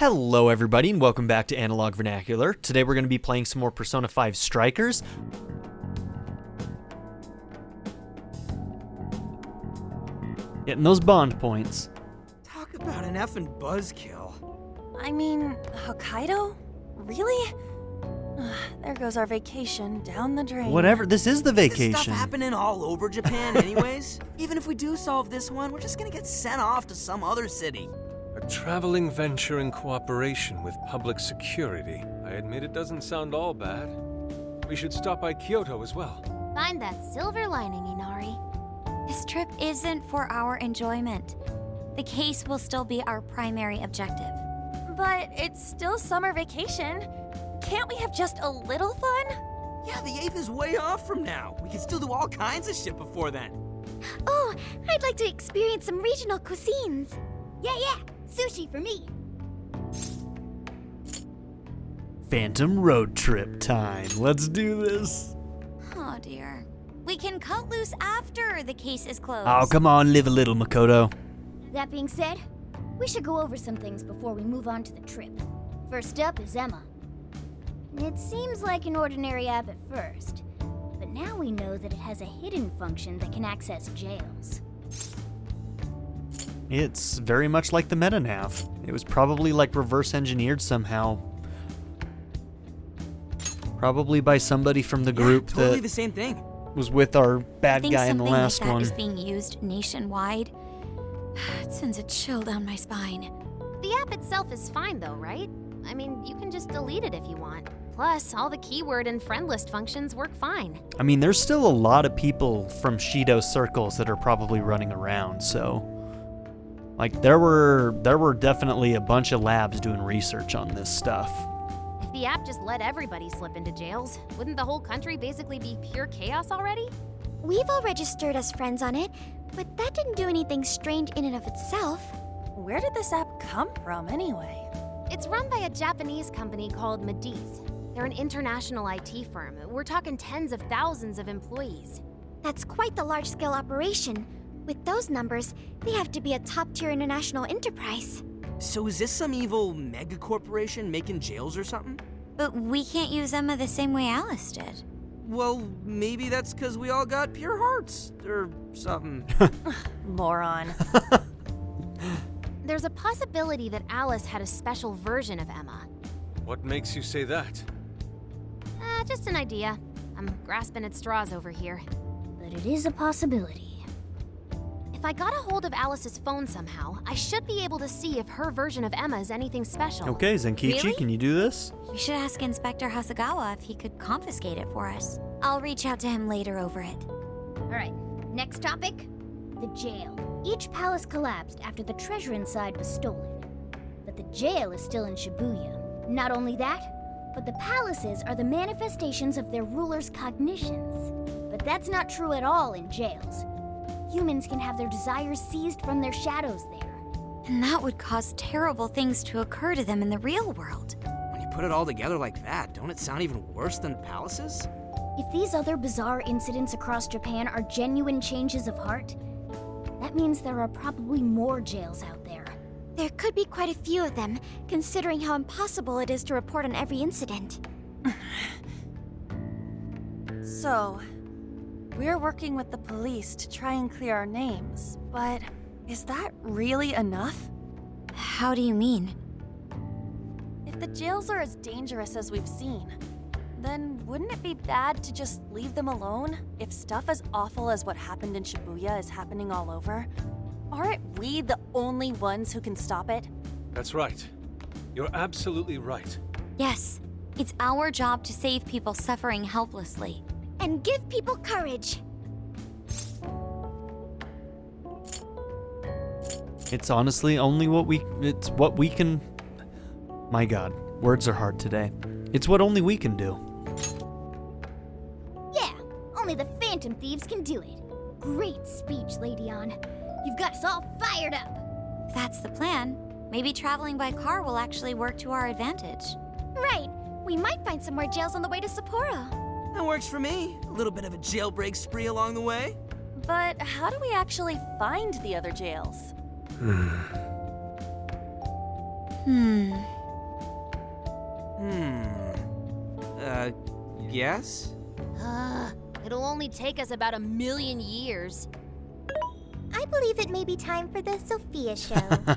Hello everybody and welcome back to Analog Vernacular. Today we're going to be playing some more Persona 5 Strikers. Getting those bond points. Talk about an effing buzzkill. I mean, Hokkaido? Really? There goes our vacation down the drain. Whatever, this is the vacation. This stuff happening all over Japan anyways. Even if we do solve this one, we're just gonna get sent off to some other city. A traveling venture in cooperation with public security. I admit it doesn't sound all bad. We should stop by Kyoto as well. Find that silver lining, Inari. This trip isn't for our enjoyment. The case will still be our primary objective. But it's still summer vacation. Can't we have just a little fun? Yeah, the 8th is way off from now. We can still do all kinds of shit before then. Oh, I'd like to experience some regional cuisines. Yeah, sushi for me. Phantom road trip time. Let's do this. Oh dear. We can cut loose after the case is closed. Oh, come on, live a little, Makoto. That being said, we should go over some things before we move on to the trip. First up is Emma. It seems like an ordinary app at first, but now we know that it has a hidden function that can access jails. It's very much like the MetaNav. It was probably like reverse engineered somehow. Probably by somebody from the group totally that the same thing. was with our bad guy in the something last like that one. is being used nationwide. It sends a chill down my spine. The app itself is fine though, right? I mean, you can just delete it if you want. Plus, all the keyword and friend list functions work fine. I mean, there's still a lot of people from Shido circles that are probably running around, so... Like, there were definitely a bunch of labs doing research on this stuff. If the app just let everybody slip into jails, wouldn't the whole country basically be pure chaos already? We've all registered as friends on it, but that didn't do anything strange in and of itself. Where did this app come from anyway? It's run by a Japanese company called Mediz. They're an international IT firm. We're talking tens of thousands of employees. That's quite the large-scale operation. With those numbers, they have to be a top-tier international enterprise. So is this some evil mega corporation making jails or something? But we can't use Emma the same way Alice did. Well, maybe that's because we all got pure hearts, or something. Moron. There's a possibility that Alice had a special version of Emma. What makes you say that? Just an idea. I'm grasping at straws over here. But it is a possibility. If I got a hold of Alice's phone somehow, I should be able to see if her version of Emma is anything special. Okay, Zenkichi, Really? can you do this? We should ask Inspector Hasagawa if he could confiscate it for us. I'll reach out to him later over it. Alright, next topic? The jail. Each palace collapsed after the treasure inside was stolen. But the jail is still in Shibuya. Not only that, but the palaces are the manifestations of their rulers' cognitions. But that's not true at all in jails. Humans can have their desires seized from their shadows there. And that would cause terrible things to occur to them in the real world. When you put it all together like that, don't it sound even worse than palaces? If these other bizarre incidents across Japan are genuine changes of heart, that means there are probably more jails out there. There could be quite a few of them, considering how impossible it is to report on every incident. So, we're working with the police to try and clear our names, but is that really enough? How do you mean? If the jails are as dangerous as we've seen, then wouldn't it be bad to just leave them alone if stuff as awful as what happened in Shibuya is happening all over? Aren't we the only ones who can stop it? That's right. You're absolutely right. Yes, it's our job to save people suffering helplessly. And give people courage. It's honestly only what we can... My god, words are hard today. It's what only we can do. Yeah, only the Phantom Thieves can do it. Great speech, Lady Ann. You've got us all fired up. If that's the plan, maybe traveling by car will actually work to our advantage. Right. We might find some more jails on the way to Sapporo. That works for me. A little bit of a jailbreak spree along the way. But how do we actually find the other jails? Yes? It'll only take us about 1,000,000 years. I believe it may be time for the Sophia show.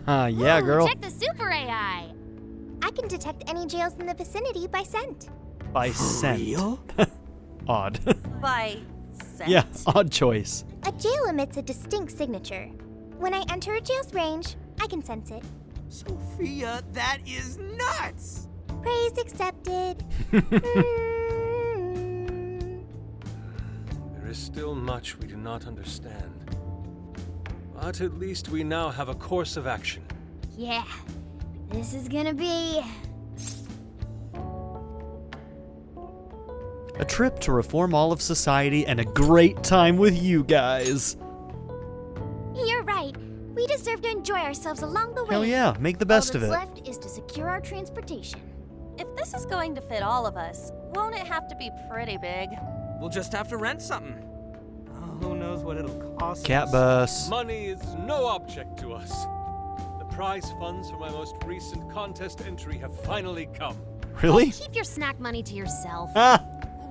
Yeah, Ooh, girl. Check the super AI. I can detect any jails in the vicinity by scent. By scent. Real? Odd. By scent. Yeah, odd choice. A jail emits a distinct signature. When I enter a jail's range, I can sense it. Sophia, that is nuts! Praise accepted. There is still much we do not understand. But at least we now have a course of action. Yeah, this is gonna be... A trip to reform all of society and a great time with you guys. You're right. We deserve to enjoy ourselves along the way. Hell yeah, make the best all of that's it. left is to secure our transportation. If this is going to fit all of us, won't it have to be pretty big? We'll just have to rent something. Oh, who knows what it'll cost Cat us. bus. Money is no object to us. The prize funds for my most recent contest entry have finally come. Really? Keep your snack money to yourself. Ah,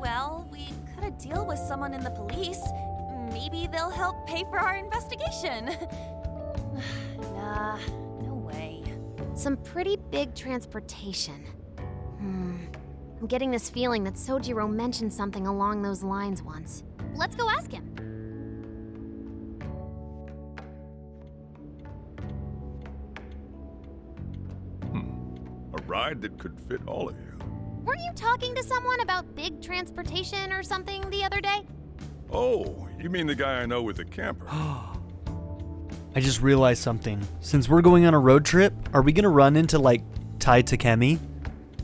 Well, we cut a deal with someone in the police. Maybe they'll help pay for our investigation. Nah, no way. Some pretty big transportation. I'm getting this feeling that Sojiro mentioned something along those lines once. Let's go ask him. A ride that could fit all of you. Weren't you talking to someone about big transportation or something the other day? Oh, you mean the guy I know with the camper? I just realized something. Since we're going on a road trip, are we gonna run into like Tai Takemi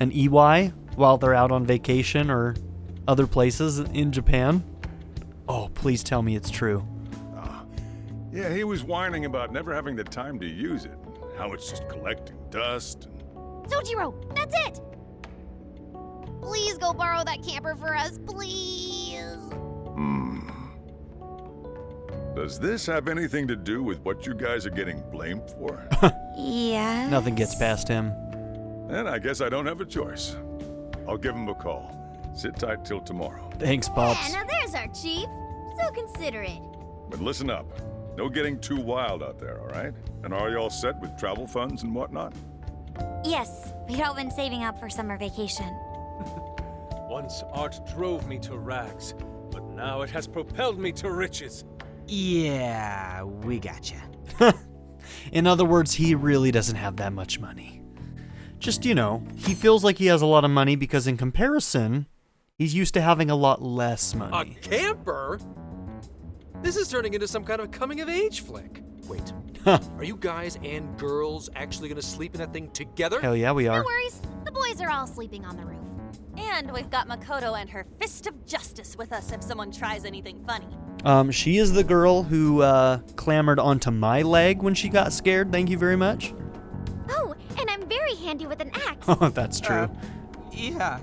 and EY while they're out on vacation or other places in Japan? Oh, please tell me it's true. Yeah, he was whining about never having the time to use it. How it's just collecting dust and... Sojiro, that's it! Please go borrow that camper for us, please. Does this have anything to do with what you guys are getting blamed for? Yes. Nothing gets past him. Then I guess I don't have a choice. I'll give him a call. Sit tight till tomorrow. Thanks, Pops. Yeah, now there's our chief. So considerate. But listen up. No getting too wild out there, all right? And are you all set with travel funds and whatnot? Yes, we'd all been saving up for summer vacation. Once art drove me to rags, but now it has propelled me to riches. Yeah, we gotcha. In other words, he really doesn't have that much money. Just, he feels like he has a lot of money because in comparison, he's used to having a lot less A money. camper? This is turning into some kind of coming-of-age flick. Wait, are you guys and girls actually gonna sleep in that thing together? Hell yeah, we are. No worries, the boys are all sleeping on the roof. And we've got Makoto and her fist of justice with us if someone tries anything funny. She is the girl who clambered onto my leg when she got scared. Thank you very much. Oh, and I'm very handy with an axe. Oh, that's true. Yeah.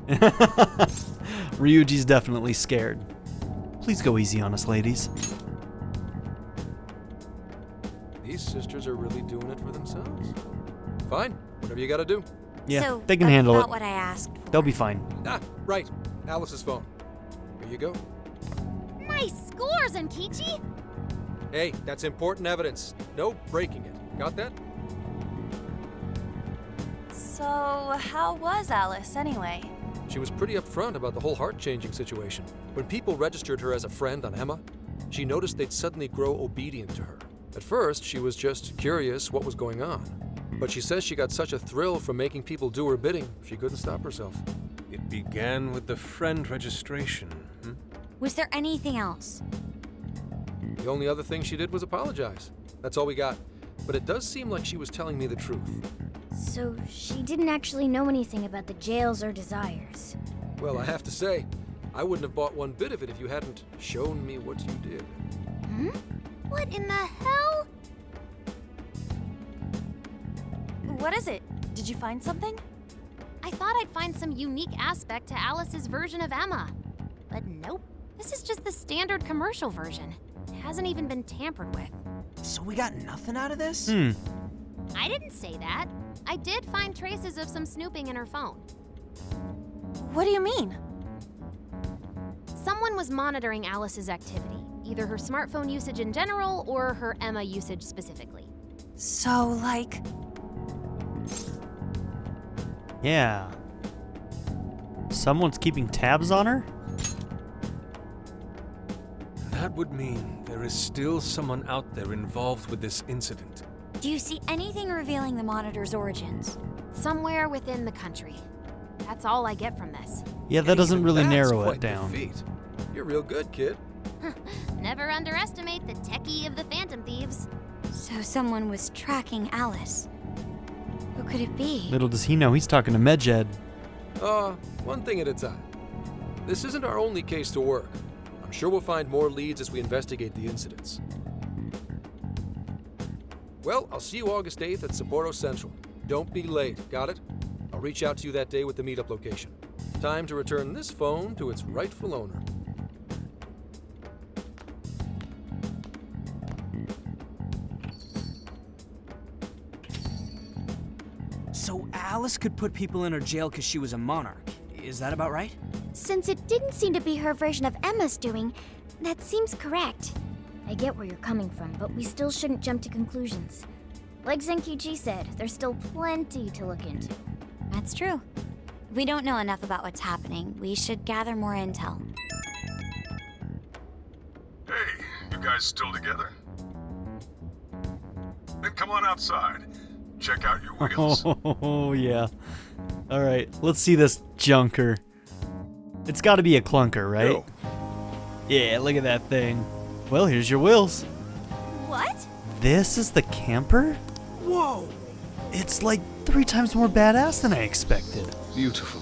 Ryuji's definitely scared. Please go easy on us, ladies. These sisters are really doing it for themselves. Fine, whatever you gotta do. Yeah, So, they can handle about it. what I asked for. They'll be fine. Ah, right. Alice's phone. Here you go. Nice scores, Enkichi! Hey, that's important evidence. No breaking it. Got that? So, how was Alice anyway? She was pretty upfront about the whole heart-changing situation. When people registered her as a friend on Emma, she noticed they'd suddenly grow obedient to her. At first, she was just curious what was going on. But she says she got such a thrill from making people do her bidding, she couldn't stop herself. It began with the friend registration. Was there anything else? The only other thing she did was apologize. That's all we got. But it does seem like she was telling me the truth. So she didn't actually know anything about the jails or desires. Well, I have to say, I wouldn't have bought one bit of it if you hadn't shown me what you did. What in the hell? What is it? Did you find something? I thought I'd find some unique aspect to Alice's version of Emma. But nope. This is just the standard commercial version. It hasn't even been tampered with. So we got nothing out of this? I didn't say that. I did find traces of some snooping in her phone. What do you mean? Someone was monitoring Alice's activity, either her smartphone usage in general or her Emma usage specifically. So, like, Yeah. Someone's keeping tabs on her? That would mean there is still someone out there involved with this incident. Do you see anything revealing the monitor's origins? Somewhere within the country. That's all I get from this. Yeah, that doesn't really That's narrow quite it the down. feat. You're real good, kid. Never underestimate the techie of the Phantom Thieves. So someone was tracking Alice. Who could it be? Little does he know he's talking to Medjed. One thing at a time. This isn't our only case to work. I'm sure we'll find more leads as we investigate the incidents. Well, I'll see you August 8th at Sapporo Central. Don't be late, got it? I'll reach out to you that day with the meetup location. Time to return this phone to its rightful owner. So Alice could put people in her jail because she was a monarch. Is that about right? Since it didn't seem to be her version of Emma's doing, that seems correct. I get where you're coming from, but we still shouldn't jump to conclusions. Like Zenkichi said, there's still plenty to look into. That's true. We don't know enough about what's happening. We should gather more intel. Hey, you guys still together? Then come on outside. Check out your wheels. Oh, yeah. All right, let's see this junker. It's got to be a clunker, right? Yo. Yeah, look at that thing. Well, here's your wheels. what? This is the camper? Whoa! It's like 3 times more badass than I expected. Beautiful.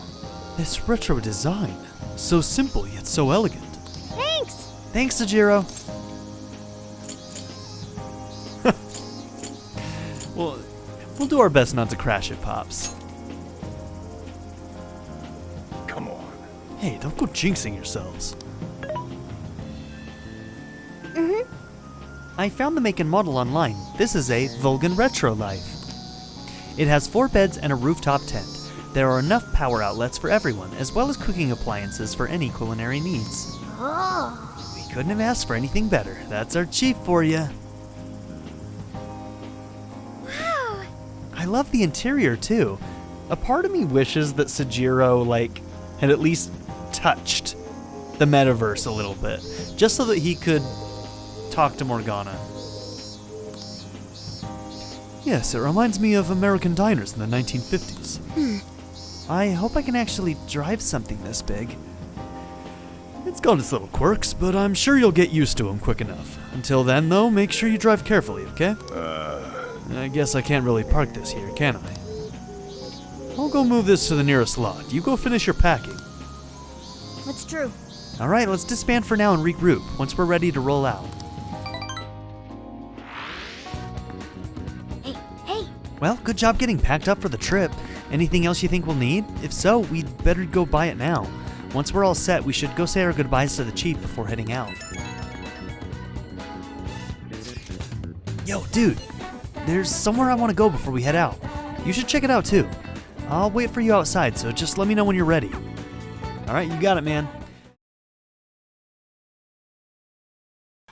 This retro design. So simple, yet so elegant. Thanks! Thanks, Sajiro. Well, we'll do our best not to crash it, Pops. Come on. Hey, don't go jinxing yourselves. I found the make and model online. This is a Vulcan Retro Life. It has 4 beds and a rooftop tent. There are enough power outlets for everyone, as well as cooking appliances for any culinary needs. Oh, We couldn't have asked for anything better. That's our chief for you. wow! I love the interior too. A part of me wishes that Sajiro, had at least touched the metaverse a little bit, just so that he could talk to Morgana. Yes, it reminds me of American diners in the 1950s. I hope I can actually drive something this big. It's got its little quirks, but I'm sure you'll get used to them quick enough. Until then, though, make sure you drive carefully, okay? I guess I can't really park this here, can I? I'll go move this to the nearest lot. You go finish your packing. That's true. Alright, let's disband for now and regroup once we're ready to roll out. Hey, Well, good job getting packed up for the trip. Anything else you think we'll need? If so, we'd better go buy it now. Once we're all set, we should go say our goodbyes to the chief before heading out. Yo, dude, there's somewhere I want to go before we head out. You should check it out too. I'll wait for you outside, so just let me know when you're ready. Alright, you got it, man.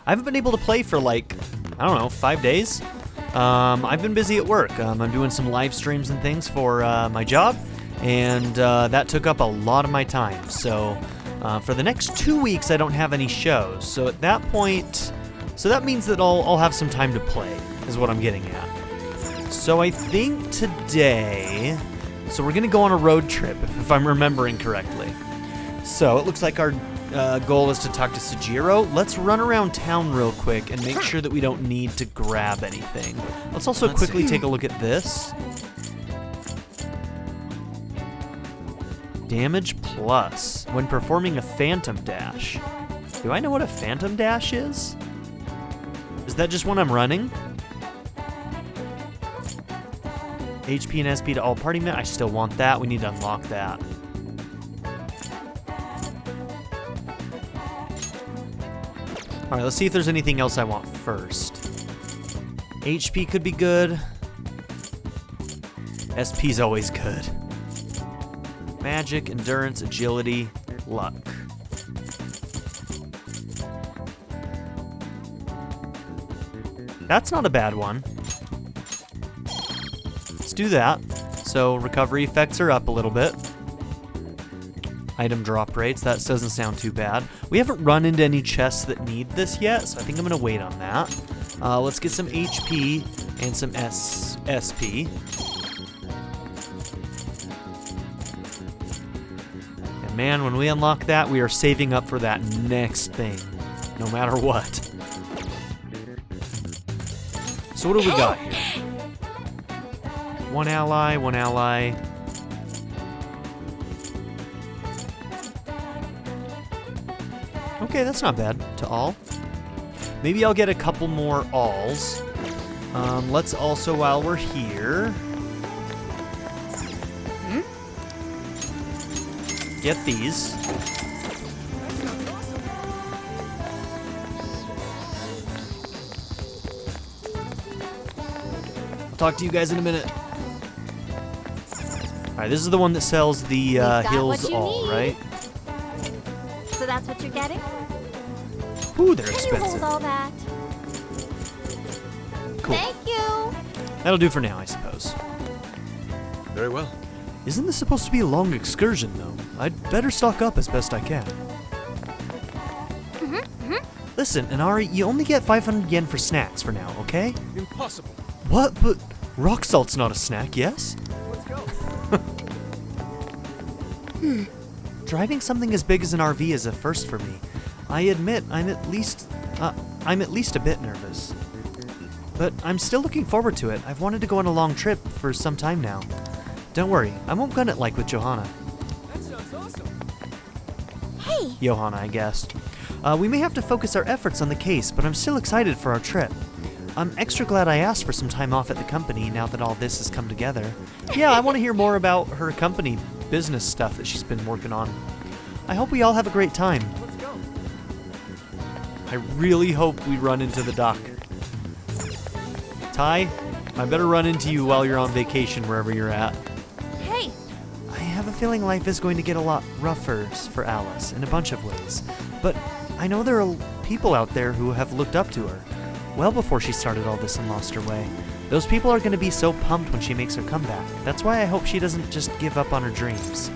I haven't been able to play for 5 days. I've been busy at work. I'm doing some live streams and things for my job, and that took up a lot of my time. So for the next 2 weeks, I don't have any shows. So at that point, that means that I'll have some time to play, is what I'm getting at. So I think today, we're gonna go on a road trip, if I'm remembering correctly. So it looks like our goal is to talk to Sajiro. Let's run around town real quick and make sure that we don't need to grab anything. Let's also quickly take a look at this. Damage plus when performing a Phantom Dash. Do I know what a Phantom Dash is? Is that just when I'm running? HP and SP to all party men. I still want that. We need to unlock that. Alright, let's see if there's anything else I want first. HP could be good. SP's always good. Magic, endurance, agility, luck. That's not a bad one. Let's do that. So recovery effects are up a little bit. Item drop rates, that doesn't sound too bad. We haven't run into any chests that need this yet, so I think I'm going to wait on that. Let's get some HP and some SP. And man, when we unlock that, we are saving up for that next thing, no matter what. So what do we got here? One ally, one ally. Okay, that's not bad to all. Maybe I'll get a couple more alls. Let's also, while we're here, get these. I'll talk to you guys in a minute. Alright, this is the one that sells the Hills All, right? So that's what you're getting? Ooh, they're Can expensive. you hold all that? Cool. Thank you. That'll do for now, I suppose. Very well. Isn't this supposed to be a long excursion, though? I'd better stock up as best I can. Listen, Inari, you only get 500 yen for snacks for now, okay? Impossible. What? But rock salt's not a snack, yes? Let's go. Driving something as big as an RV is a first for me. I admit I'm at least a bit nervous. But I'm still looking forward to it. I've wanted to go on a long trip for some time now. Don't worry, I won't gun it like with Johanna. That sounds awesome. Hey, Johanna, I guess. We may have to focus our efforts on the case, but I'm still excited for our trip. I'm extra glad I asked for some time off at the company now that all this has come together. Yeah, I want to hear more about her company business stuff that she's been working on. I hope we all have a great time. Let's go. I really hope we run into the dock. Ty, I better run into you while you're on vacation wherever you're at. hey, I have a feeling life is going to get a lot rougher for Alice in a bunch of ways, but I know there are people out there who have looked up to her, well before she started all this and lost her way. Those people are going to be so pumped when she makes her comeback. That's why I hope she doesn't just give up on her dreams.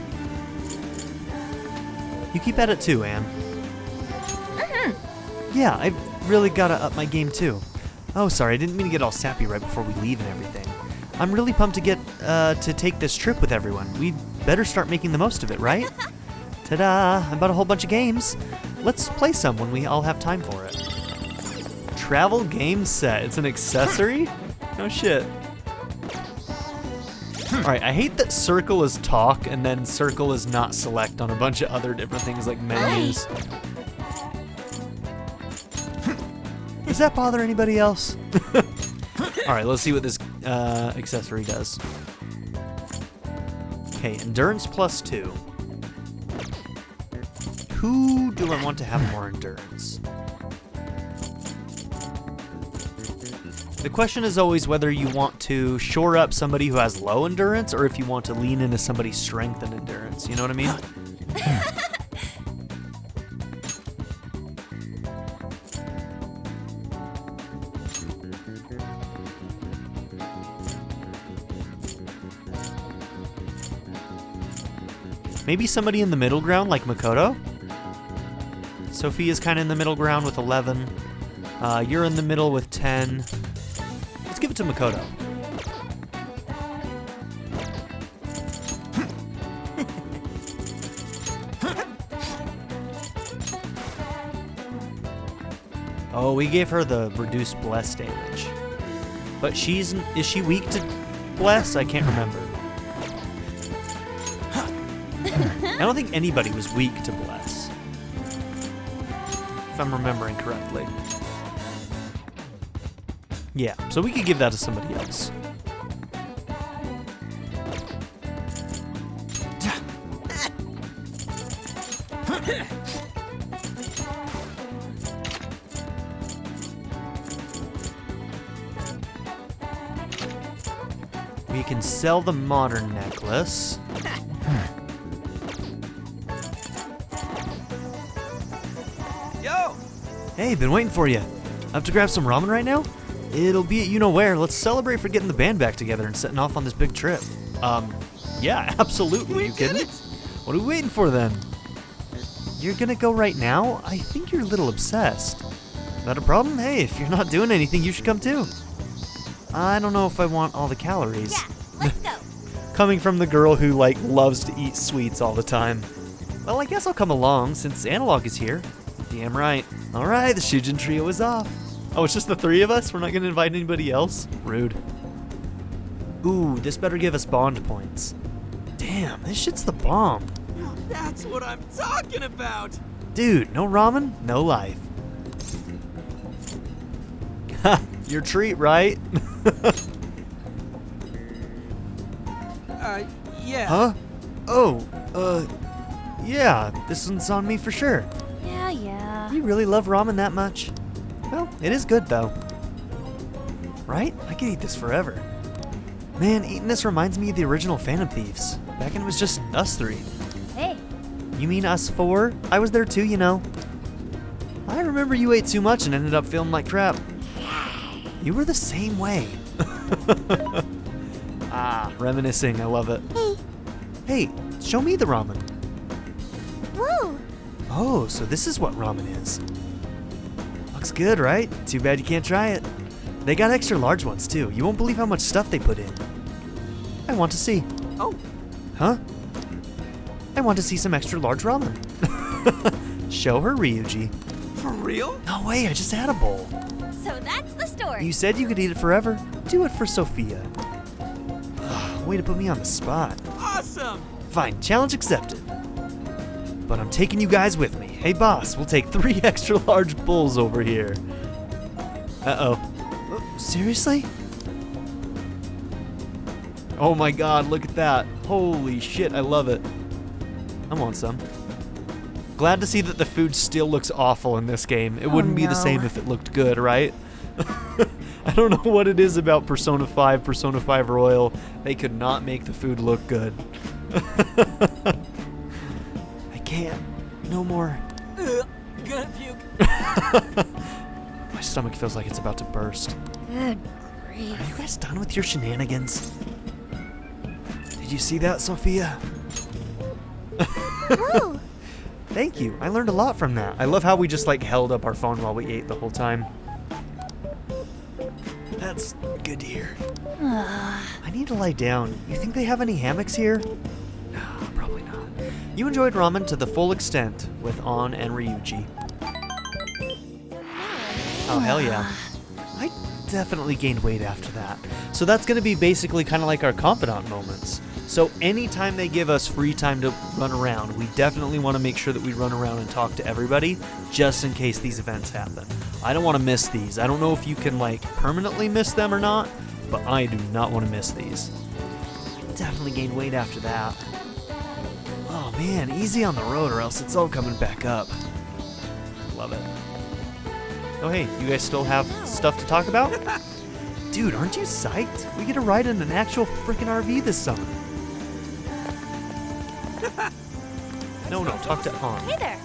You keep at it too, Anne. Yeah, I've really got to up my game too. Oh, sorry, I didn't mean to get all sappy right before we leave and everything. I'm really pumped to get to take this trip with everyone. We'd better start making the most of it, right? Ta-da! I bought a whole bunch of games. Let's play some when we all have time for it. Travel game set. It's an accessory? No shit. Alright, I hate that circle is talk and then circle is not select on a bunch of other different things like menus. Does that bother anybody else? Alright, let's see what this accessory does. Okay, endurance +2. Who do I want to have more endurance? The question is always whether you want to shore up somebody who has low endurance or if you want to lean into somebody's strength and endurance. You know what I mean? Maybe somebody in the middle ground like Makoto? Sophia's kind of in the middle ground with 11. You're in the middle with 10. Let's give it to Makoto. Oh, we gave her the reduced bless damage. But is she weak to bless? I can't remember. I don't think anybody was weak to bless. If I'm remembering correctly. Yeah, so we could give that to somebody else. We can sell the modern necklace. Yo! Hey, been waiting for you. Up to grab some ramen right now? It'll be at you-know-where. Let's celebrate for getting the band back together and setting off on this big trip. Yeah, absolutely. You kidding? What are we waiting for then? You're gonna go right now? I think you're a little obsessed. Not a problem? Hey, if you're not doing anything, you should come too. I don't know if I want all the calories. Yeah, let's go. Coming from the girl who, like, loves to eat sweets all the time. Well, I guess I'll come along since Analog is here. Damn right. All right, the Shujin trio is off. Oh, it's just the three of us? We're not gonna invite anybody else? Rude. Ooh, this better give us bond points. Damn, this shit's the bomb. That's what I'm talking about! Dude, no ramen, no life. Ha, your treat, right? Yeah. Huh? Oh, yeah, this one's on me for sure. Yeah. You really love ramen that much? Well, it is good though. Right? I could eat this forever. Man, eating this reminds me of the original Phantom Thieves. Back when it was just us three. Hey, You mean us four? I was there too, you know. I remember you ate too much and ended up feeling like crap. You were the same way. Ah, reminiscing, I love it. Hey, show me the ramen. Woo! Oh, so this is what ramen is. Looks good, right? Too bad you can't try it. They got extra large ones too. You won't believe how much stuff they put in. I want to see. Oh, Huh? I want to see some extra large ramen. Show her, Ryuji. for real? No way, I just had a bowl. So that's the story. You said you could eat it forever. Do it for Sophia. Ugh, way to put me on the spot. Awesome! Fine, challenge accepted. But I'm taking you guys with me. Hey boss, we'll take 3 extra large bowls over here. Uh-oh. Seriously? Oh my god, look at that. Holy shit, I love it. I want some. Glad to see that the food still looks awful in this game. It wouldn't be the same if it looked good, right? I don't know what it is about Persona 5 Royal. They could not make the food look good. I can't. No more. Gonna puke. My stomach feels like it's about to burst. Good Are grief. you guys done with your shenanigans? Did you see that, Sophia? Woo! Thank you. I learned a lot from that. I love how we just like held up our phone while we ate the whole time. That's good to hear. I need to lie down. You think they have any hammocks here? No, probably not. You enjoyed ramen to the full extent with An and Ryuji. Oh, hell yeah. I definitely gained weight after that. So that's going to be basically kind of like our confidant moments. So anytime they give us free time to run around, we definitely want to make sure that we run around and talk to everybody just in case these events happen. I don't want to miss these. I don't know if you can like permanently miss them or not, but I do not want to miss these. Definitely gained weight after that. Oh man, easy on the road or else it's all coming back up. Love it. Oh hey, you guys still have stuff to talk about? Dude, aren't you psyched? We get to ride in an actual frickin' RV this summer. No, talk to An. Hey there.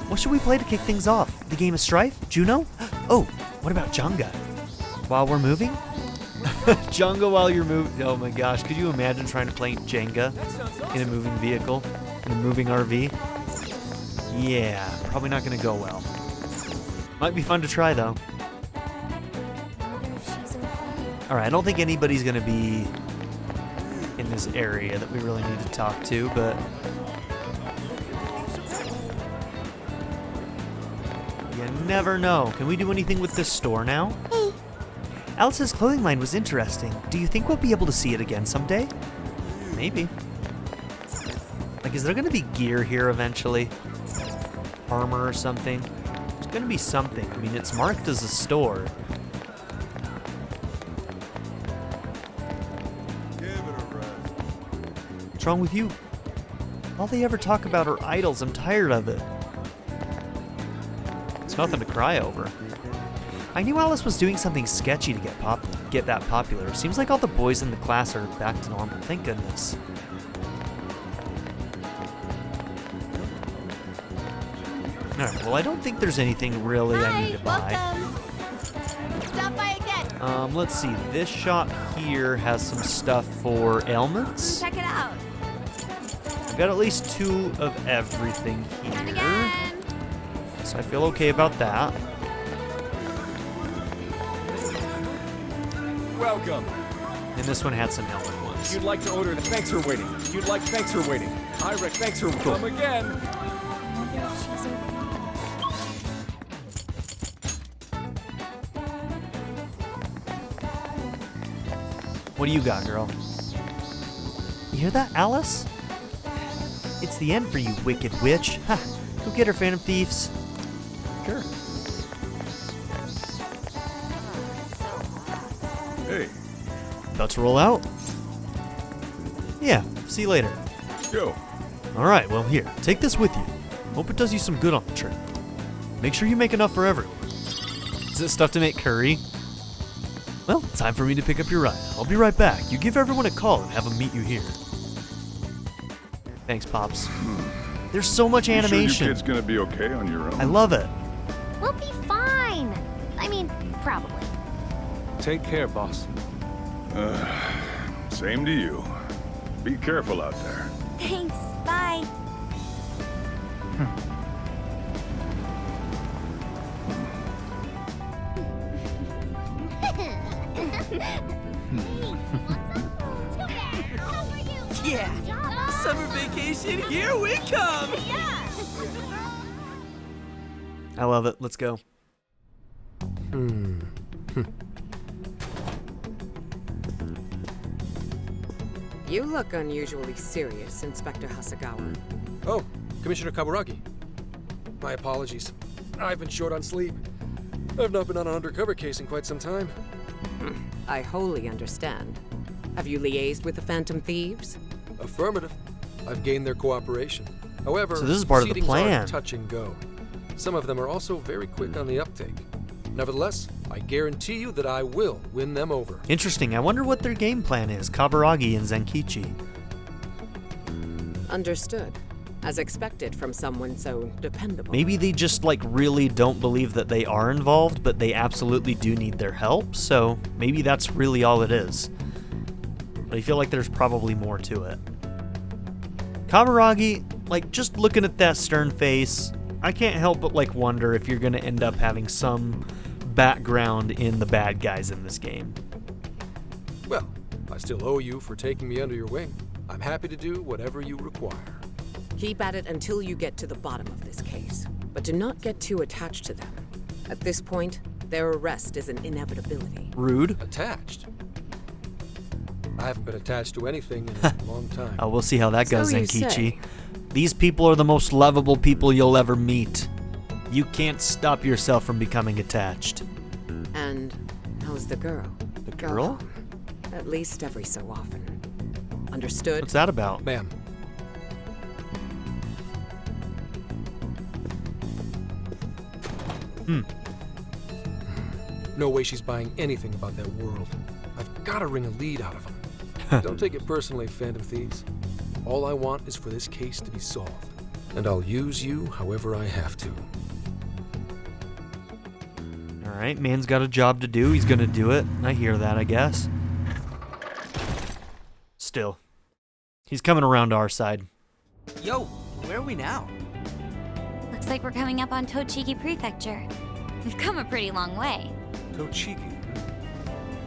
What should we play to kick things off? The game of Strife? Juno? Oh, what about Jenga? While we're moving? Jenga while you're moving? Oh my gosh, could you imagine trying to play Jenga in a moving vehicle? In a moving RV? Yeah, probably not gonna go well. Might be fun to try though. Alright, I don't think anybody's gonna be in this area that we really need to talk to, but you never know. Can we do anything with this store now? Hey. Alice's clothing line was interesting. Do you think we'll be able to see it again someday? Maybe. Like, is there gonna be gear here eventually? Armor or something? There's gonna be something. I mean, it's marked as a store. What's wrong with you? All they ever talk about are idols. I'm tired of it. It's nothing to cry over. I knew Alice was doing something sketchy to get that popular. Seems like all the boys in the class are back to normal. Thank goodness. Alright, well I don't think there's anything really I need to buy. Welcome. Stop by again. Let's see. This shop here has some stuff for ailments. Check it out. I've got at least 2 of everything And here. again. So I feel okay about that. Welcome. And this one had some ailment ones. You'd like to order the thanks for waiting. Thanks for waiting. I Rick, thanks for come again. What do you got, girl? You hear that, Alice? It's the end for you, wicked witch. Ha! Go get her, Phantom Thieves. Sure. Hey, About to roll out? Yeah, see you later. go. Alright, well here, take this with you. Hope it does you some good on the trip. Make sure you make enough for everyone. Is it stuff to make curry? Well, time for me to pick up your ride. I'll be right back. You give everyone a call and have them meet you here. Thanks, Pops. There's so much You animation. sure your kid's gonna be okay on your own? I love it. We'll be fine. I mean, probably. Take care, boss. Same to you. Be careful out there. Thanks. Bye. Yeah. Summer vacation, here we come. I love it. Let's go. You look unusually serious, Inspector Hasagawa. Oh, Commissioner Kaburagi. My apologies. I've been short on sleep. I've not been on an undercover case in quite some time. I wholly understand. Have you liaised with the Phantom Thieves? Affirmative. I've gained their cooperation. However, So this is part of the proceedings plan. are touch and go. Some of them are also very quick on the uptake. Nevertheless, I guarantee you that I will win them over. Interesting. I wonder what their game plan is. Kaburagi and Zenkichi. Understood. As expected from someone so dependable. Maybe they just like really don't believe that they are involved, but they absolutely do need their help. So maybe that's really all it is. But I feel like there's probably more to it. Kaburagi, like just looking at that stern face, I can't help but like wonder if you're gonna end up having some background in the bad guys in this game. Well, I still owe you for taking me under your wing. I'm happy to do whatever you require. Keep at it until you get to the bottom of this case. But do not get too attached to them. At this point, their arrest is an inevitability. Rude. Attached? I haven't been attached to anything in a long time. Oh, we'll see how that goes, So you Zenkichi. say. These people are the most lovable people you'll ever meet. You can't stop yourself from becoming attached. And how's the girl? The Go girl? home. At least every so often. Understood? What's that about? Ma'am, no way she's buying anything about that world. I've got to wring a lead out of him. Don't take it personally, Phantom Thieves. All I want is for this case to be solved. And I'll use you however I have to. Alright, man's got a job to do. He's gonna do it. I hear that, I guess. Still. He's coming around to our side. Yo, where are we now? Looks like we're coming up on Tochigi Prefecture. We've come a pretty long way. Tochigi.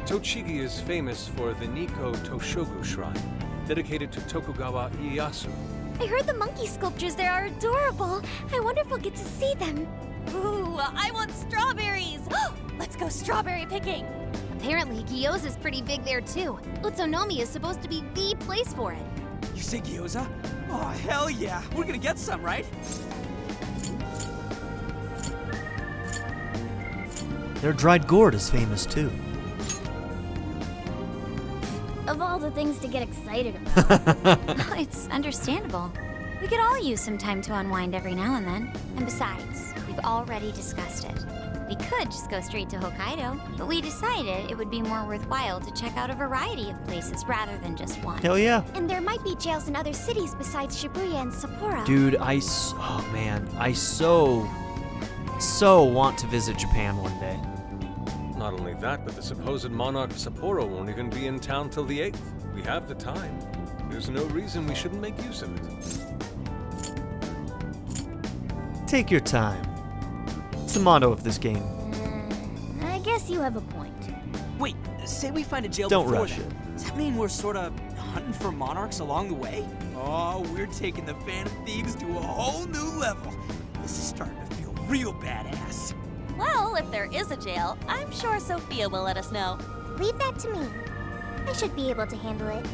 Tochigi is famous for the Nikko Toshogu Shrine, dedicated to Tokugawa Ieyasu. I heard the monkey sculptures there are adorable. I wonder if we'll get to see them. Ooh, I want strawberries! Let's go strawberry picking! Apparently, gyoza's pretty big there too. Utsunomiya is supposed to be the place for it. You say gyoza? Oh, hell yeah. We're gonna get some, right? Their dried gourd is famous too. Of all the things to get excited about. It's understandable. We could all use some time to unwind every now and then. And besides, we've already discussed it. The We could just go straight to Hokkaido, but we decided it would be more worthwhile to check out a variety of places rather than just one. Hell yeah. And there might be jails in other cities besides Shibuya and Sapporo. Dude, I so want to visit Japan one day. Not only that, but the supposed monarch of Sapporo won't even be in town till the 8th. We have the time. There's no reason we shouldn't make use of it. Take your time. It's the motto of this game. I guess you have a point. Wait, say we find a jail Don't before rush then. it. Does that mean we're sorta hunting for monarchs along the way? Oh, we're taking the Phantom Thieves to a whole new level. This is starting to feel real badass. Well, if there is a jail, I'm sure Sophia will let us know. Leave that to me. I should be able to handle it.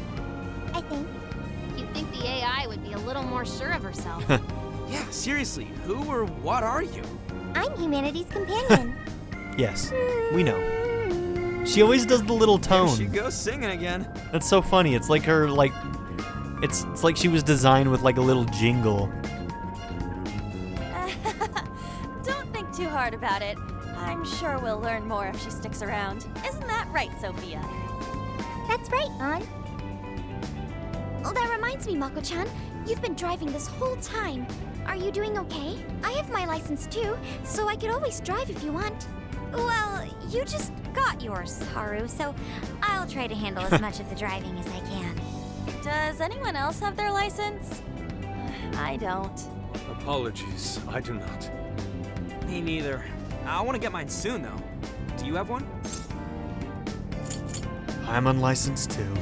I think. You'd think the AI would be a little more sure of herself. Yeah, seriously, who or what are you? I'm humanity's companion. Yes, we know. She always does the little There she tone. goes singing again. That's so funny. It's like her, like, it's like she was designed with like a little jingle. Don't think too hard about it. I'm sure we'll learn more if she sticks around. Isn't that right, Sophia? That's right, An. Oh, that reminds me, Mako-chan. You've been driving this whole time. Are you doing okay? I have my license too, so I could always drive if you want. Well, you just got yours, Haru, so I'll try to handle as much of the driving as I can. Does anyone else have their license? I don't. Apologies, I do not. Me neither. I want to get mine soon, though. Do you have one? I'm unlicensed too.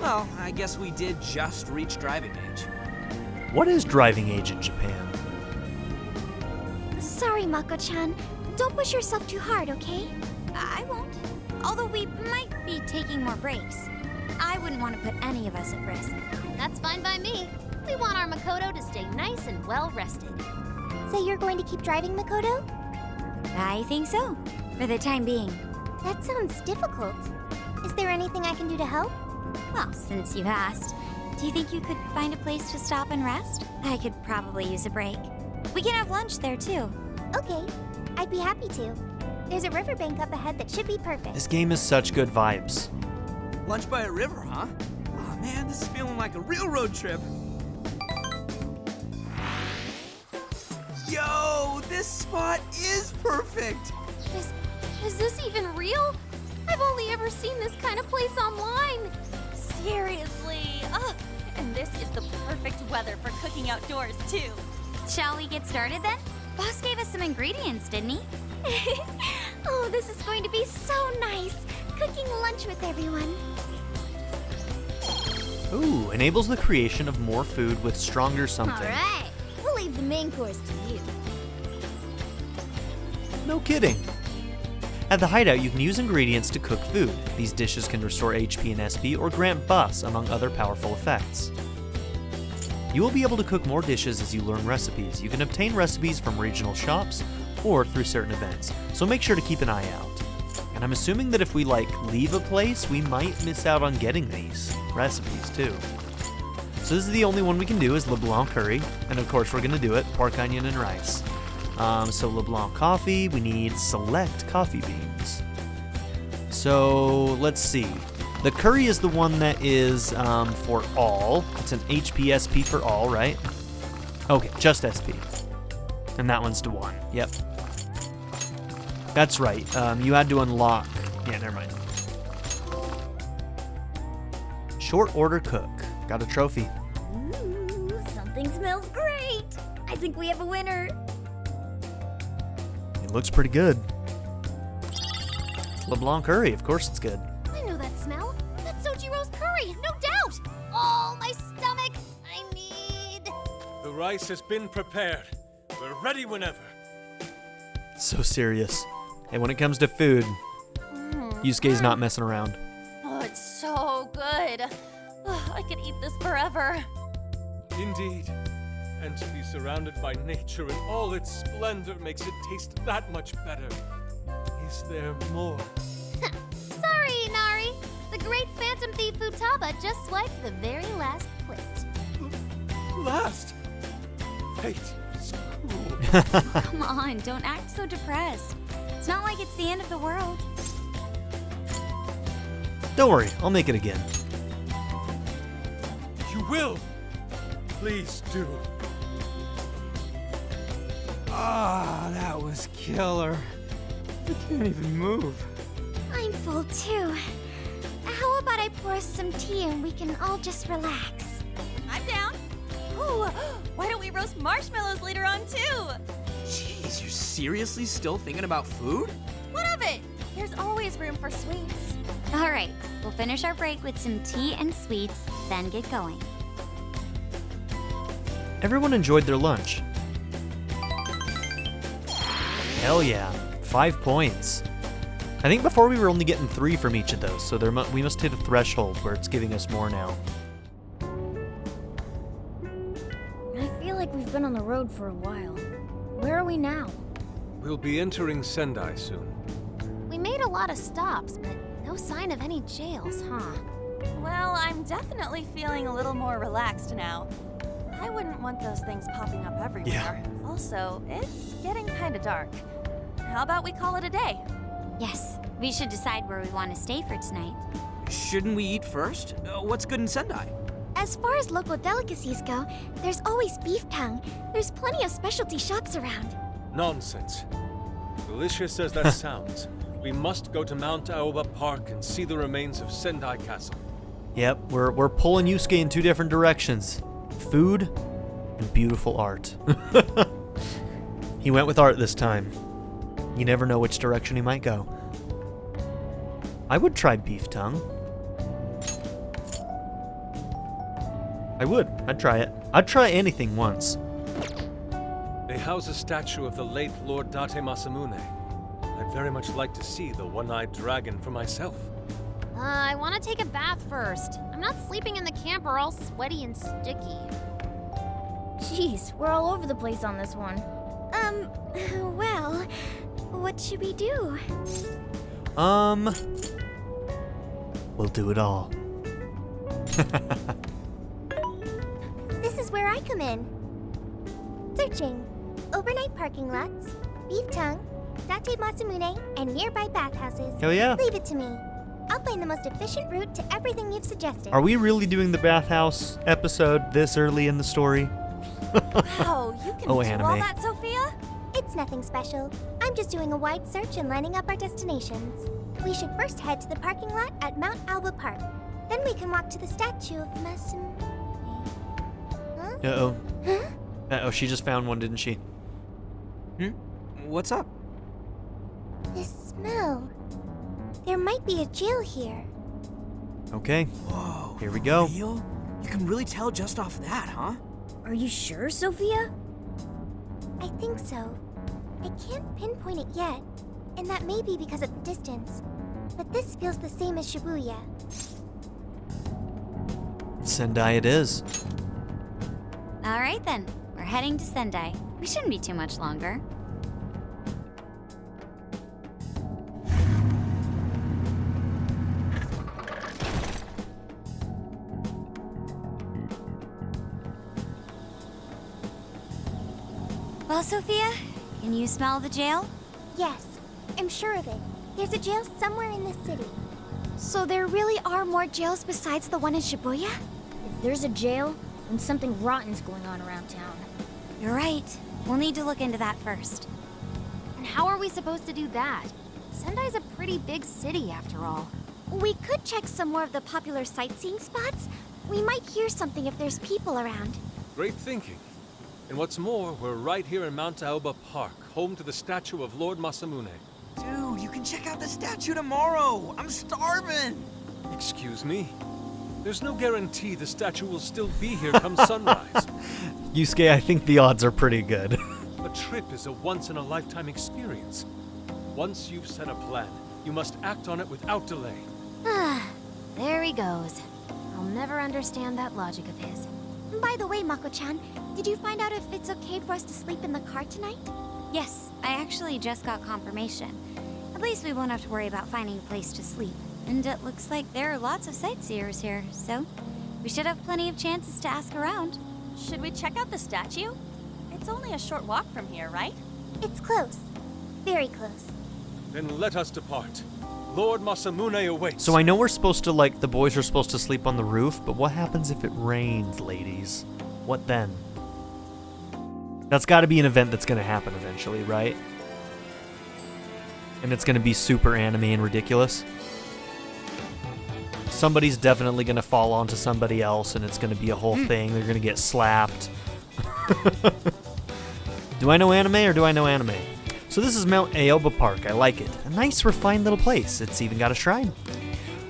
Well, I guess we did just reach driving age. What is driving age in Japan? Sorry, Mako-chan. Don't push yourself too hard, okay? I won't. Although we might be taking more breaks. I wouldn't want to put any of us at risk. That's fine by me. We want our Makoto to stay nice and well rested. So you're going to keep driving, Makoto? I think so, for the time being. That sounds difficult. Is there anything I can do to help? Well, since you've asked, do you think you could find a place to stop and rest? I could probably use a break. We can have lunch there, too. Okay, I'd be happy to. There's a riverbank up ahead that should be perfect. This game is such good vibes. Lunch by a river, huh? Oh man, this is feeling like a real road trip. Yo, this spot is perfect. Is this even real? I've only ever seen this kind of place online. Seriously. Ugh. And this is the perfect weather for cooking outdoors, too. Shall we get started then? Boss gave us some ingredients, didn't he? Oh, this is going to be so nice. Cooking lunch with everyone. Ooh, enables the creation of more food with stronger something. All right, we'll leave the main course to you. No kidding. At the hideout, you can use ingredients to cook food. These dishes can restore HP and SP or grant buffs, among other powerful effects. You will be able to cook more dishes as you learn recipes. You can obtain recipes from regional shops or through certain events, so make sure to keep an eye out. And I'm assuming that if we leave a place, we might miss out on getting these recipes too. So this is the only one we can do is LeBlanc curry, and of course we're gonna do it, pork, onion, and rice. So LeBlanc coffee, we need select coffee beans. So let's see. The curry is the one that is for all. It's an HP SP for all, right? Okay, just SP. And that one's to 1. Yep. That's right. You had to unlock. Yeah, never mind. Short order cook. Got a trophy. Ooh, something smells great. I think we have a winner. It looks pretty good. It's LeBlanc curry. Of course it's good. I know that smell. That's Sojiro's curry, no doubt. Oh, my stomach. I need... The rice has been prepared. We're ready whenever. So serious. Hey, when it comes to food, Yusuke's not messing around. Oh, it's so good. Ugh, I could eat this forever. Indeed. And to be surrounded by nature in all its splendor makes it taste that much better. Is there more? Sorry, Inari. The great Phantom Thief Futaba just swiped the very last plate. Last! Fate is cruel. Come on, don't act so depressed. It's not like it's the end of the world. Don't worry, I'll make it again. You will! Please do. Ah, that was killer. I can't even move. I'm full too. How about I pour us some tea and we can all just relax? I'm down. Ooh, why don't we roast marshmallows later on too? Jeez, you're seriously still thinking about food? What of it? There's always room for sweets. All right, we'll finish our break with some tea and sweets, then get going. Everyone enjoyed their lunch. Hell yeah, 5 points. I think before we were only getting 3 from each of those, so we must hit a threshold where it's giving us more now. I feel like we've been on the road for a while. Where are we now? We'll be entering Sendai soon. We made a lot of stops, but no sign of any jails, huh? Well, I'm definitely feeling a little more relaxed now. I wouldn't want those things popping up everywhere. Yeah. Also, it's getting kind of dark. How about we call it a day? Yes, we should decide where we want to stay for tonight. Shouldn't we eat first? What's good in Sendai? As far as local delicacies go, there's always beef tongue. There's plenty of specialty shops around. Nonsense. Delicious as that sounds, we must go to Mount Aoba Park and see the remains of Sendai Castle. Yep, we're pulling Yusuke in 2 different directions. Food and beautiful art. He went with art this time. You never know which direction he might go. I would try beef tongue. I would. I'd try it. I'd try anything once. They house a statue of the late Lord Date Masamune. I'd very much like to see the one-eyed dragon for myself. I want to take a bath first. I'm not sleeping in the camper all sweaty and sticky. Jeez, we're all over the place on this one. Well, what should we do? We'll do it all. This is where I come in. Searching. Overnight parking lots, beef tongue, Date Masamune, and nearby bathhouses. Hell yeah. Leave it to me. I'll find the most efficient route to everything you've suggested. Are we really doing the bathhouse episode this early in the story? Wow, you can Oh, do anime. all that, Sophia? It's nothing special. I'm just doing a wide search and lining up our destinations. We should first head to the parking lot at Mount Alba Park. Then we can walk to the statue of Masamune. Huh? Uh-oh. Huh? Uh-oh, she just found one, didn't she? What's up? This smell. There might be a jail here. Okay. Whoa. Here we go. Real? You can really tell just off that, huh? Are you sure, Sophia? I think so. I can't pinpoint it yet, and that may be because of the distance. But this feels the same as Shibuya. Sendai it is. All right then, we're heading to Sendai. We shouldn't be too much longer. Well, Sophia, can you smell the jail? Yes, I'm sure of it. There's a jail somewhere in this city. So there really are more jails besides the one in Shibuya? If there's a jail, then something rotten's going on around town. You're right. We'll need to look into that first. And how are we supposed to do that? Sendai's a pretty big city, after all. We could check some more of the popular sightseeing spots. We might hear something if there's people around. Great thinking. And what's more, we're right here in Mount Aoba Park, home to the statue of Lord Masamune. Dude, you can check out the statue tomorrow. I'm starving. Excuse me? There's no guarantee the statue will still be here come sunrise. Yusuke, I think the odds are pretty good. A trip is a once-in-a-lifetime experience. Once you've set a plan, you must act on it without delay. There he goes. I'll never understand that logic of his. By the way, Mako-chan, did you find out if it's okay for us to sleep in the car tonight? Yes, I actually just got confirmation. At least we won't have to worry about finding a place to sleep. And it looks like there are lots of sightseers here, so we should have plenty of chances to ask around. Should we check out the statue? It It's only a short walk from here, right? It's close. Very close. Then let us depart. Lord Masamune awaits. So I know we're supposed to, like, the boys are supposed to sleep on the roof, but what happens if it rains, ladies? What then? That's got to be an event that's going to happen eventually, right? And it's going to be super anime and ridiculous. Somebody's definitely going to fall onto somebody else, and it's going to be a whole thing. They're going to get slapped. Do I know anime or do I know anime? So this is Mount Aoba Park. I like it. A nice, refined little place. It's even got a shrine.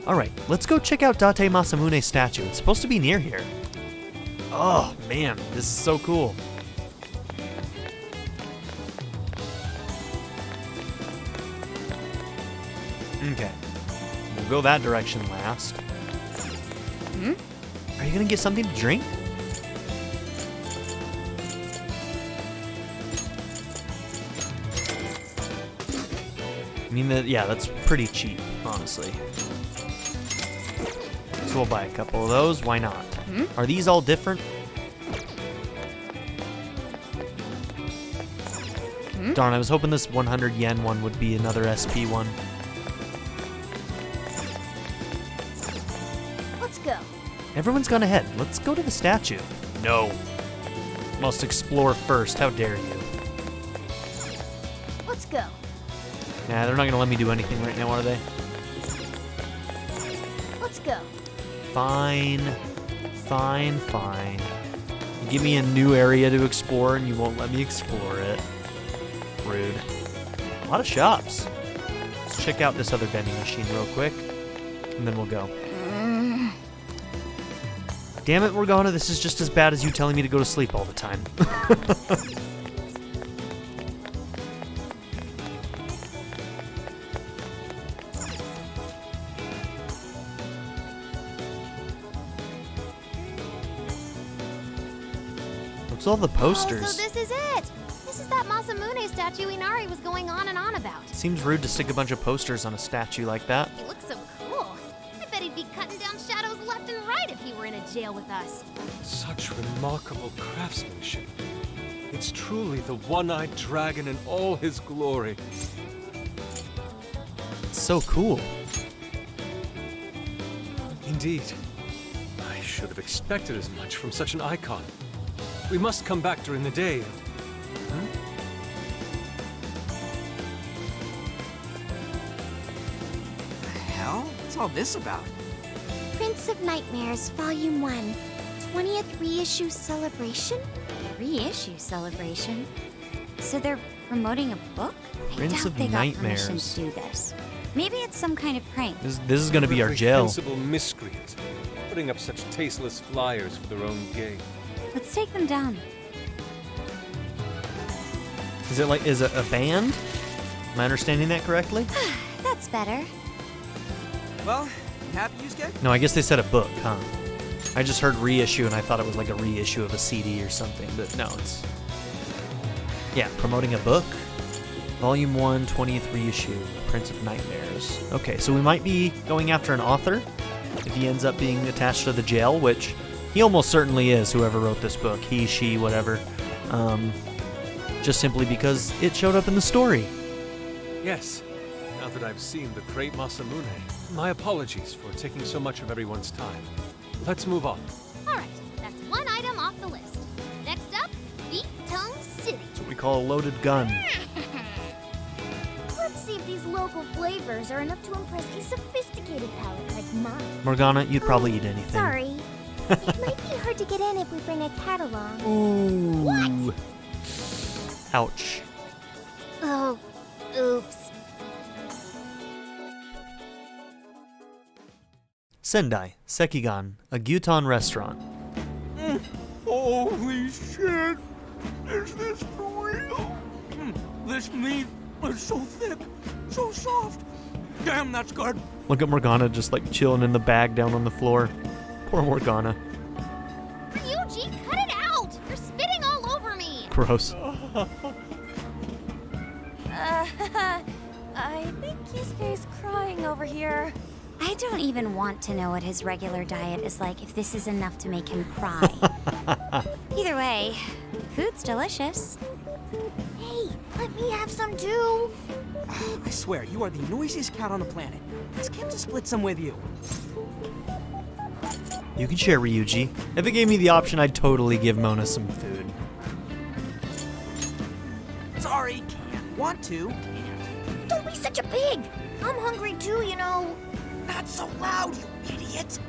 All right, let's go check out Date Masamune's statue. It's supposed to be near here. Oh, man, this is so cool. Okay, we'll go that direction last. Are you gonna get something to drink? I mean, yeah, that's pretty cheap, honestly. So we'll buy a couple of those. Why not? Are these all different? Darn, I was hoping this 100 yen one would be another SP one. Let's go. Everyone's gone ahead. Let's go to the statue. No. Must explore first. How dare you? Let's go. Nah, they're not gonna let me do anything right now, are they? Let's go. Fine. Fine, fine. You give me a new area to explore and you won't let me explore it. Rude. A lot of shops. Let's check out this other vending machine real quick, and then we'll go. Damn it, Morgana, this is just as bad as you telling me to go to sleep all the time. What's all the posters? Oh, so this is it! This is that Masamune statue Inari was going on and on about. Seems rude to stick a bunch of posters on a statue like that. He looks so cool. I bet he'd be cutting down shadows left and right if he were in a jail with us. Such remarkable craftsmanship. It's truly the one-eyed dragon in all his glory. It's so cool. Indeed. I should have expected as much from such an icon. We must come back during the day and... The hell? What's all this about? Prince of Nightmares, Volume 1. 20th reissue celebration? Reissue celebration? So they're promoting a book? Prince I doubt of they got permission Nightmares. to do this. Maybe it's some kind of prank. This is gonna be our jail. Reprehensible miscreant, putting up such tasteless flyers for their own gain. Let's take them down. Is it a band? Am I understanding that correctly? That's better. Well, you happy you get? No, I guess they said a book, huh? I just heard reissue and I thought it was like a reissue of a CD or something, but no, it's... Yeah, promoting a book. Volume 1, 20th reissue, Prince of Nightmares. Okay, so we might be going after an author if he ends up being attached to the jail, which he almost certainly is, whoever wrote this book. He, she, whatever. Just simply because it showed up in the story. Yes, now that I've seen the great Masamune, my apologies for taking so much of everyone's time. Let's move on. All right, that's one item off the list. Next up, Beat Tongue City. That's what we call a loaded gun. Let's see if these local flavors are enough to impress a sophisticated palate like mine. Morgana, you'd probably eat anything. Sorry. It might be hard to get in if we bring a cat along. Ooh. What? Ouch. Oh, oops. Sendai, Sekigan, a Gyuton restaurant. Holy shit! Is this for real? This meat is so thick, so soft. Damn, that's good. Look at Morgana just like chilling in the bag down on the floor. Poor Morgana. Ryuji, cut it out! You're spitting all over me! Gross. I think Kisuke's crying over here. I don't even want to know what his regular diet is like if this is enough to make him cry. Either way, food's delicious. Hey, let me have some too. I swear, you are the noisiest cat on the planet. Ask him to split some with you. You can share, Ryuji. If it gave me the option, I'd totally give Mona some food. Sorry, can't. Want to, can't. Don't be such a pig. I'm hungry too, you know. Not so loud, you idiot.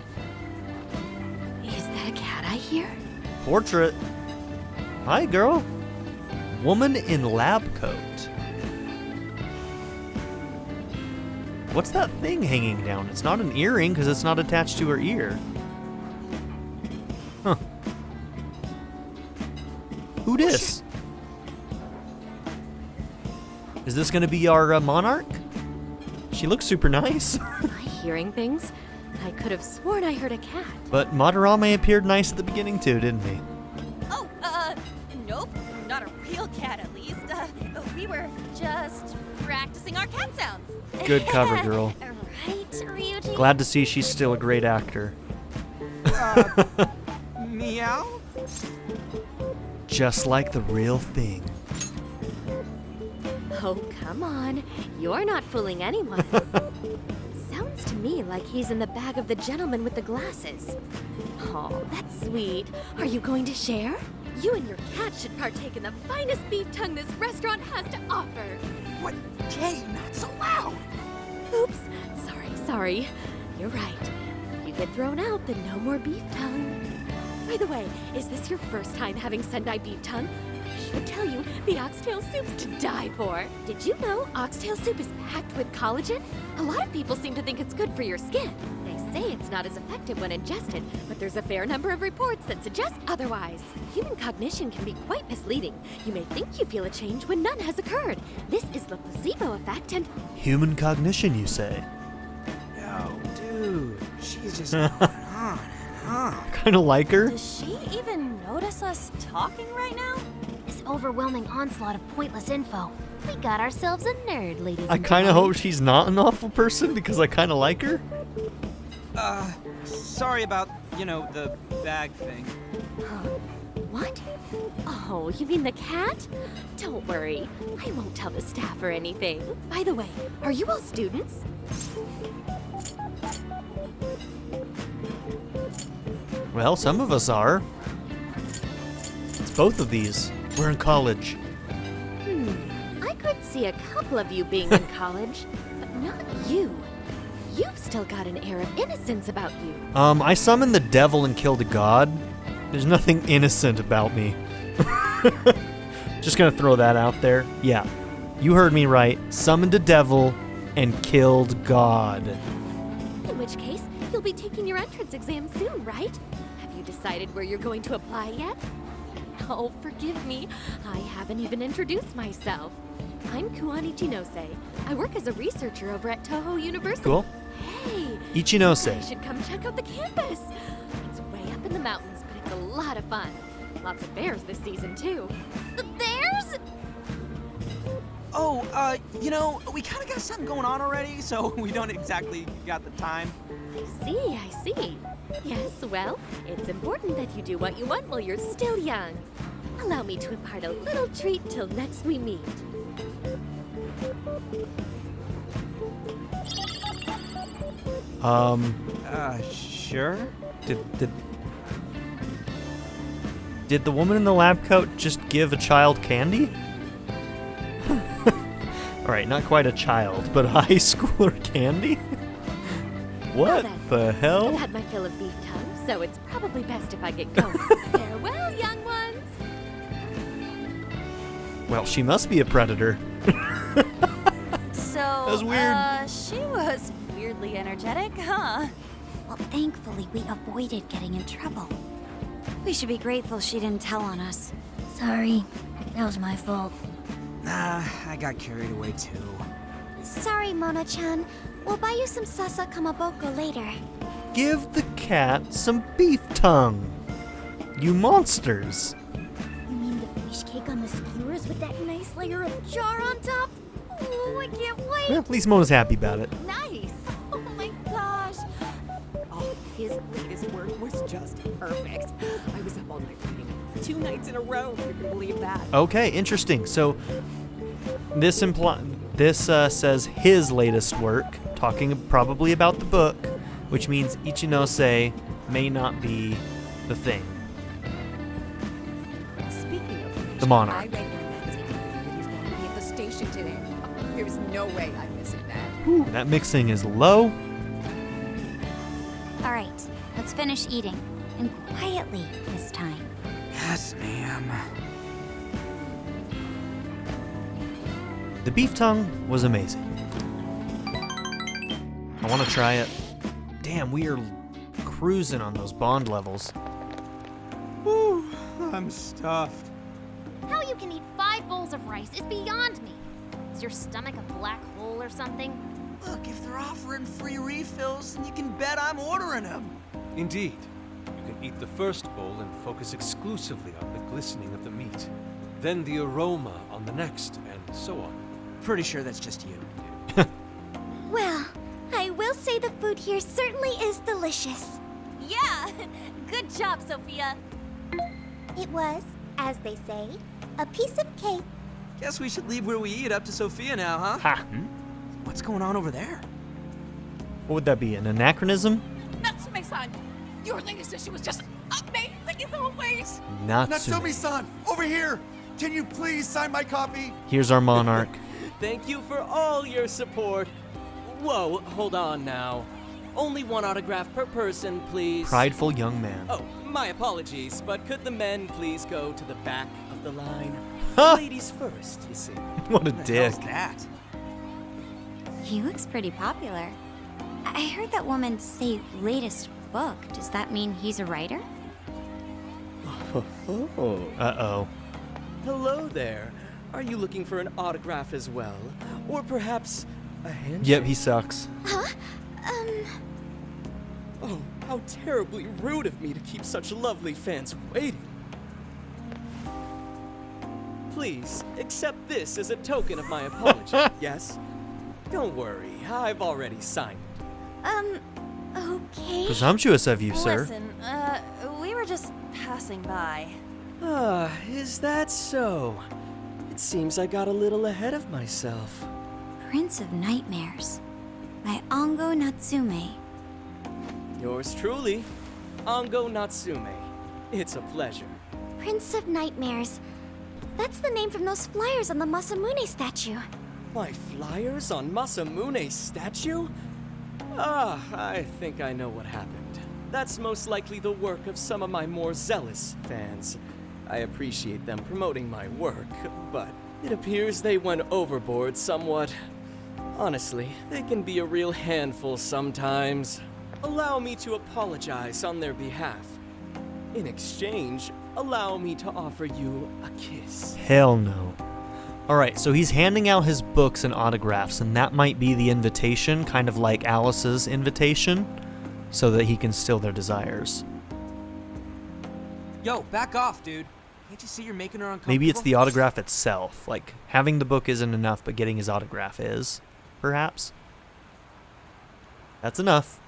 Is that a cat I hear? Portrait. Hi, girl. Woman in lab coat. What's that thing hanging down? It's not an earring because it's not attached to her ear. Huh. Who dis? Is this gonna be our monarch? She looks super nice. Am I hearing things? I could have sworn I heard a cat. But Madarame appeared nice at the beginning too, didn't he? Oh, nope. Not a real cat, at least. We were just practicing our cat sounds. Good cover, girl. Right, Ryuji? Glad to see she's still a great actor. Meow? Just like the real thing. Oh, come on. You're not fooling anyone. Sounds to me like he's in the bag of the gentleman with the glasses. Oh, that's sweet. Are you going to share? You and your cat should partake in the finest beef tongue this restaurant has to offer. What? Jay, not so loud. Oops. Sorry. You're right. If you get thrown out, then no more beef tongue. By the way, is this your first time having Sendai beef tongue? I should tell you, the oxtail soup's to die for. Did you know oxtail soup is packed with collagen? A lot of people seem to think it's good for your skin. They say it's not as effective when ingested, but there's a fair number of reports that suggest otherwise. Human cognition can be quite misleading. You may think you feel a change when none has occurred. This is the placebo effect and... Human cognition, you say? No, dude. She's just going on and on. Kinda like her? Does she even notice us talking right now? This overwhelming onslaught of pointless info. We got ourselves a nerd, ladies I and kinda gentlemen. hope she's not an awful person because I kinda like her. Sorry about, the bag thing. Huh? What? Oh, you mean the cat? Don't worry. I won't tell the staff or anything. By the way, are you all students? Well, some of us are. It's both of these. We're in college. I could see a couple of you being in college, but not you. You've still got an air of innocence about you. I summoned the devil and killed a god. There's nothing innocent about me. Just gonna throw that out there. Yeah, you heard me right. Summoned a devil and killed God. In which case, you'll be taking your entrance exam soon, right? Have you decided where you're going to apply yet? Oh, forgive me. I haven't even introduced myself. I'm Kuani Ichinose. I work as a researcher over at Toho University. Cool. Hey, Ichinose. you should come check out the campus. It's way up in the mountains, but it's a lot of fun. Lots of bears this season, too. The bears? Oh, we kind of got something going on already, so we don't exactly got the time. I see. Yes, well, it's important that you do what you want while you're still young. Allow me to impart a little treat till next we meet. Sure? Did the woman in the lab coat just give a child candy? Alright, not quite a child, but a high schooler candy? What the hell? I've had my fill of beef tongue, so it's probably best if I get going. Farewell, young ones! Well, she must be a predator. So, That was weird. She was weirdly energetic, huh? Well, thankfully, we avoided getting in trouble. We should be grateful she didn't tell on us. Sorry, that was my fault. Nah, I got carried away too. Sorry, Mona-chan. We'll buy you some sasa kamaboko later. Give the cat some beef tongue. You monsters. You mean the fish cake on the skewers with that nice layer of char on top? Oh, I can't wait! Well, at least Mona's happy about it. Nice. Oh my gosh. His latest work was just perfect. I was up all night reading it. 2 nights in a row, if you can believe that. Okay, interesting. So this says his latest work, talking probably about the book, which means Ichinose may not be the thing. Speaking of which, The Monarch. I read your magazine that he's going to be at the station today. There's no way I'm missing that. Ooh, that mixing is low. All right, let's finish eating. And quietly this time. Yes, ma'am. The beef tongue was amazing. I want to try it. Damn, we are cruising on those bond levels. Whew, I'm stuffed. How you can eat 5 bowls of rice is beyond me. Is your stomach a black hole or something? Look, if they're offering free refills, then you can bet I'm ordering them. Indeed. You can eat the first bowl and focus exclusively on the glistening of the meat. Then the aroma on the next, and so on. Pretty sure that's just you. Well, I will say the food here certainly is delicious. Yeah! Good job, Sophia. It was, as they say, a piece of cake. Guess we should leave where we eat up to Sophia now, huh? Ha! What's going on over there? What would that be, an anachronism? Natsume-san, your latest issue was just amazing as always. Natsume. Natsumi-san, over here! Can you please sign my copy? Here's our monarch. Thank you for all your support. Whoa, hold on now. Only 1 autograph per person, please. Prideful young man. Oh, my apologies, but could the men please go to the back of the line? Huh. Ladies first, you see. What a What the dick. hell's that? He looks pretty popular. I heard that woman say latest book. Does that mean he's a writer? Oh. Uh-oh. Hello there. Are you looking for an autograph as well? Or perhaps a handshake? Yep, he sucks. Oh, how terribly rude of me to keep such lovely fans waiting. Please, accept this as a token of my apology, yes? Don't worry, I've already signed it. Okay. Presumptuous of you, sir. Listen, we were just passing by. Ah, is that so? It seems I got a little ahead of myself. Prince of Nightmares by Ongo Natsume. Yours truly, Ongo Natsume. It's a pleasure. Prince of Nightmares. That's the name from those flyers on the Masamune statue. My flyers on Masamune's statue? Ah, I think I know what happened. That's most likely the work of some of my more zealous fans. I appreciate them promoting my work, but it appears they went overboard somewhat. Honestly, they can be a real handful sometimes. Allow me to apologize on their behalf. In exchange, allow me to offer you a kiss. Hell no. Alright, so he's handing out his books and autographs, and that might be the invitation, kind of like Alice's invitation, so that he can still their desires. Yo, back off, dude. Can't you see you're making her uncomfortable? Maybe it's the autograph itself. Like, having the book isn't enough, but getting his autograph is, perhaps. That's enough.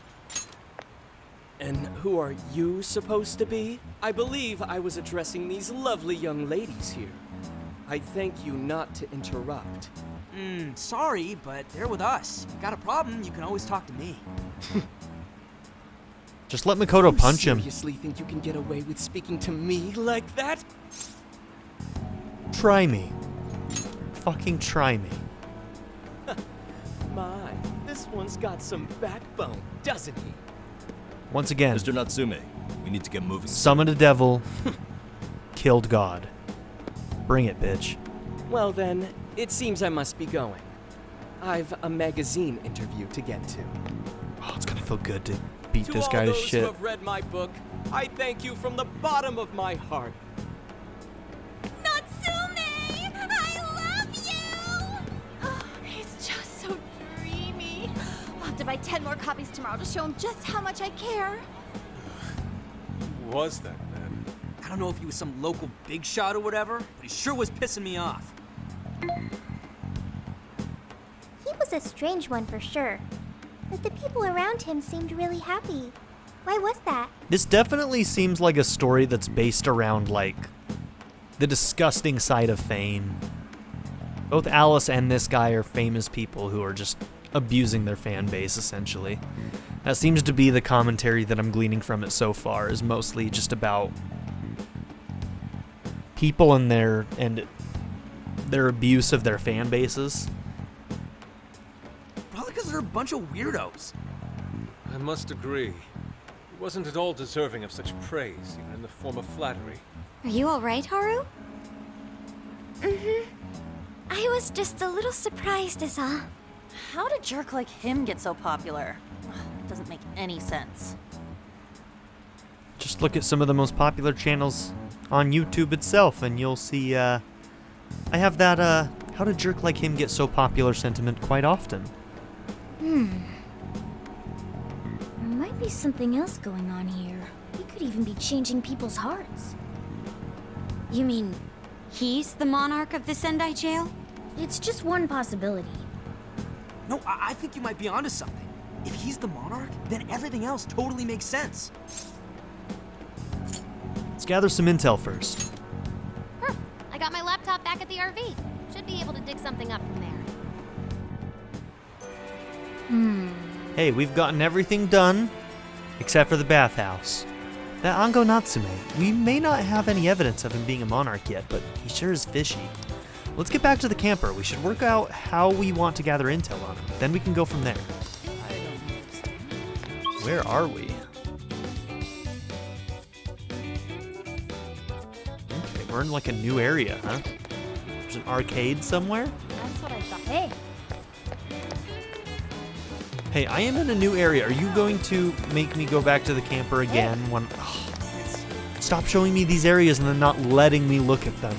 And who are you supposed to be? I believe I was addressing these lovely young ladies here. I thank you not to interrupt. Sorry, but they're with us. Got a problem, you can always talk to me. Just let Makoto punch him. You seriously think you can get away with speaking to me like that? Try me. Fucking try me. My, this one's got some backbone, doesn't he? Once again, Mr. Natsume, we need to get moving. summoned a devil, killed God. Bring it, bitch. Well then, it seems I must be going. I've a magazine interview to get to. Oh, it's gonna feel good to beat To this all guy to those shit. who have read my book, I thank you from the bottom of my heart. Natsume! I love you! Oh, he's just so dreamy. I'll have to buy 10 more copies tomorrow to show him just how much I care. Who was that man? I don't know if he was some local big shot or whatever, but he sure was pissing me off. He was a strange one for sure. But the people around him seemed really happy. Why was that? This definitely seems like a story that's based around, like, the disgusting side of fame. Both Alice and this guy are famous people who are just abusing their fan base, essentially. That seems to be the commentary that I'm gleaning from it so far, is mostly just about people and their abuse of their fan bases. Probably because they're a bunch of weirdos. I must agree. He wasn't at all deserving of such praise, even in the form of flattery. Are you alright, Haru? Mm-hmm. I was just a little surprised is all. How did a jerk like him get so popular? Doesn't make any sense. Just look at some of the most popular channels on YouTube itself, and you'll see, I have that, how did a jerk like him get so popular sentiment quite often. There might be something else going on here. He could even be changing people's hearts. You mean he's the monarch of the Sendai jail? It's just one possibility. No, I think you might be onto something. If he's the monarch, then everything else totally makes sense. Let's gather some intel first. I got my laptop back at the RV. Should be able to dig something up from there. Hey, we've gotten everything done except for the bathhouse. That Ango Natsume, we may not have any evidence of him being a monarch yet, but he sure is fishy. Let's get back to the camper. We should work out how we want to gather intel on him. Then we can go from there. Where are we? Okay, we're in like a new area, huh? There's an arcade somewhere? That's what I thought. Hey, Hey, I am in a new area. Are you going to make me go back to the camper again? Stop showing me these areas and then not letting me look at them.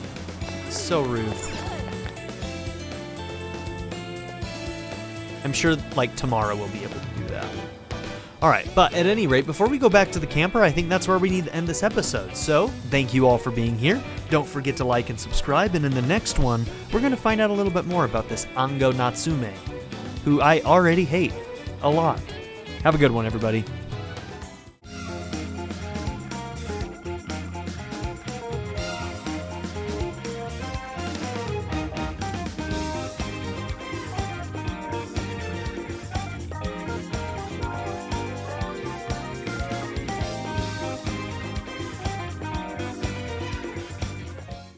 So rude. I'm sure, like, tomorrow we'll be able to do that. Alright, but at any rate, before we go back to the camper, I think that's where we need to end this episode. So, thank you all for being here. Don't forget to like and subscribe, and in the next one, we're going to find out a little bit more about this Ango Natsume, who I already hate a lot. Have a good one, everybody.